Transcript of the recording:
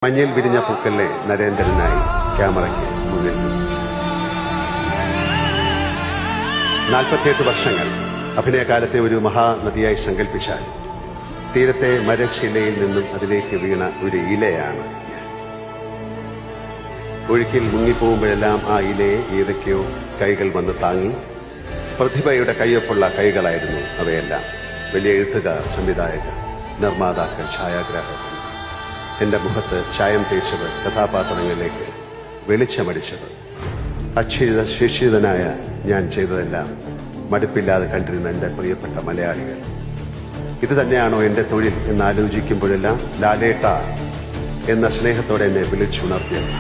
മഞ്ഞിൽ വിരിഞ്ഞ പൂക്കലിലെ നരേന്ദ്രനായി ക്യാമറയ്ക്ക് മുന്നിൽ 48 വർഷങ്ങൾ അഭിനയകാലത്തെ ഒരു മഹാനദിയായി സങ്കല്പിച്ചാൽ തീരത്തെ മരശിലയിൽ നിന്നും അതിലേക്ക് വീണ ഒരു ഇലയാണ് ഞാൻ. ഒഴുക്കിൽ മുങ്ങിപ്പോകുമ്പോഴെല്ലാം ആ ഇലയെ ഏതൊക്കെയോ കൈകൾ വന്ന് താങ്ങി. പ്രതിഭയുടെ കയ്യൊപ്പുള്ള കൈകളായിരുന്നു അവയെല്ലാം. വലിയ എഴുത്തുകാർ, സംവിധായകർ, നിർമ്മാതാക്കൾ, ഛായാഗ്രാഹകർ. എന്റെ മുഖത്ത് ചായം തേച്ചത്, കഥാപാത്രങ്ങളിലേക്ക് വെളിച്ചമടിച്ചത്. ശിക്ഷിതനായ ഞാൻ ചെയ്തതെല്ലാം മടുപ്പില്ലാതെ കണ്ടിരുന്ന എന്റെ പ്രിയപ്പെട്ട മലയാളികൾ. ഇത് തന്നെയാണോ എന്റെ തൊഴിൽ എന്നാലോചിക്കുമ്പോഴെല്ലാം ലാലേട്ട എന്ന സ്നേഹത്തോടെ എന്നെ വിളിച്ചുണർത്തിയത്.